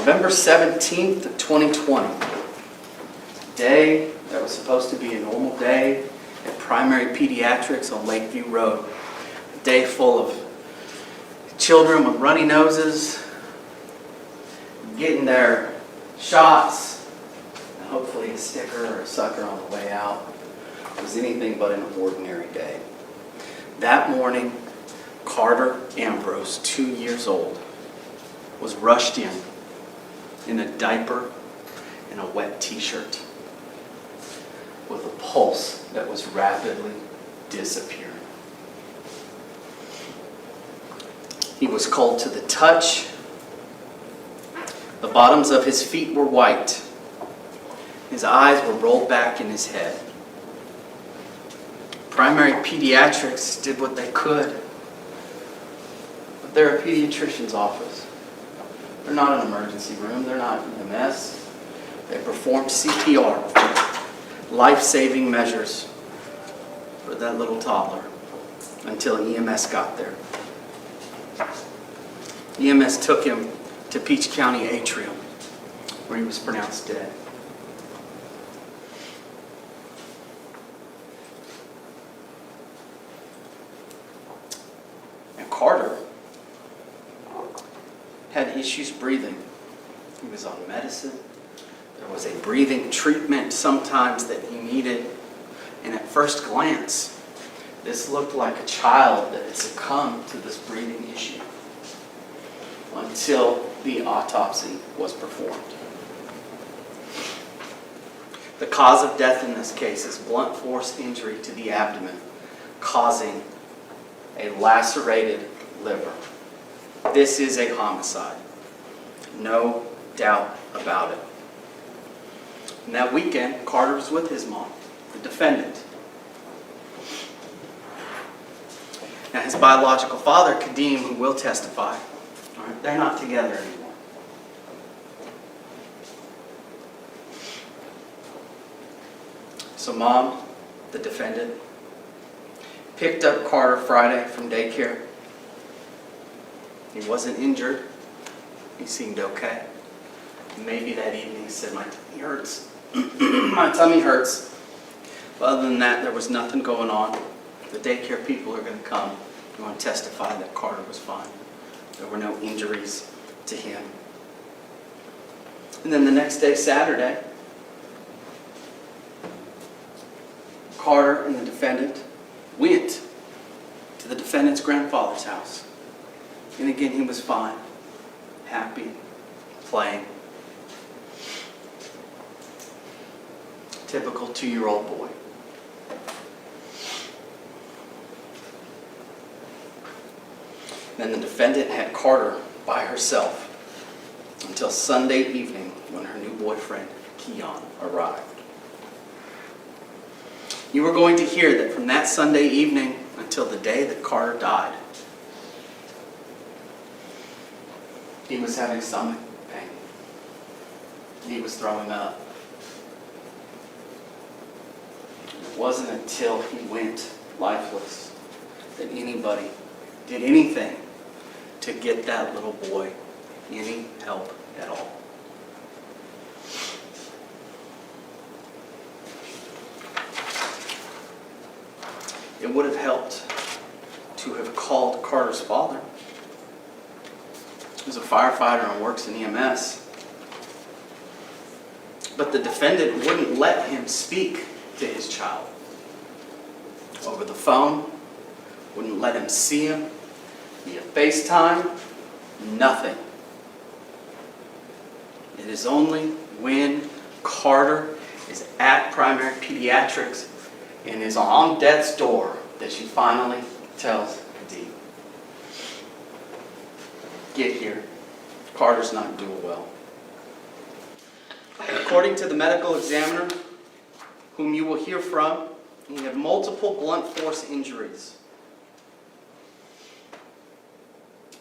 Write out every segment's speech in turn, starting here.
November 17th of 2020. Day that was supposed to be a normal day at Primary Pediatrics on Lakeview Road. A day full of children with runny noses, getting their shots, and hopefully a sticker or a sucker on the way out. It was anything but an ordinary day. That morning, Carter Ambrose, 2 years old, was rushed in a diaper and a wet t-shirt with a pulse that was rapidly disappearing. He was cold to the touch. The bottoms of his feet were white. His eyes were rolled back in his head. Primary Pediatrics did what they could, but they're a pediatrician's office. They're not an emergency room. They're not EMS. They performed CPR, life-saving measures for that little toddler until EMS got there. EMS took him to Peach County Atrium, where he was pronounced dead. And Carter had issues breathing. He was on medicine. There was a breathing treatment sometimes that he needed. And at first glance, this looked like a child that had succumbed to this breathing issue until the autopsy was performed. The cause of death in this case is blunt force injury to the abdomen, causing a lacerated liver. This is a homicide. No doubt about it. And that weekend, Carter was with his mom, the defendant. Now, his biological father, Kadeem, who will testify, all right, they're not together anymore. So Mom, the defendant, picked up Carter Friday from daycare. He wasn't injured. He seemed okay. Maybe that evening he said, "My tummy hurts." My tummy hurts. But other than that, there was nothing going on. The daycare people are going to come and want to testify that Carter was fine. There were no injuries to him. And then the next day, Saturday, Carter and the defendant went to the defendant's grandfather's house. And again, he was fine, happy, playing. Typical 2-year-old boy. Then the defendant had Carter by herself until Sunday evening when her new boyfriend, Keon, arrived. You were going to hear that from that Sunday evening until the day that Carter died, he was having stomach pain. He was throwing up. It wasn't until he went lifeless that anybody did anything to get that little boy any help at all. It would have helped to have called Carter's father. He's a firefighter and works in EMS. But the defendant wouldn't let him speak to his child over the phone, wouldn't let him see him via FaceTime, nothing. It is only when Carter is at Primary Pediatrics and is on death's door that she finally tells Kadeem, "Get here. Carter's not doing well." According to the medical examiner, whom you will hear from, he had multiple blunt force injuries.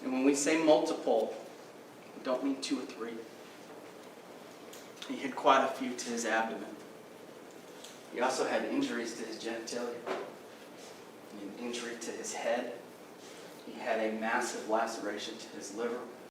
And when we say multiple, we don't mean 2 or 3. He had quite a few to his abdomen. He also had injuries to his genitalia, an injury to his head. He had a massive laceration to his liver.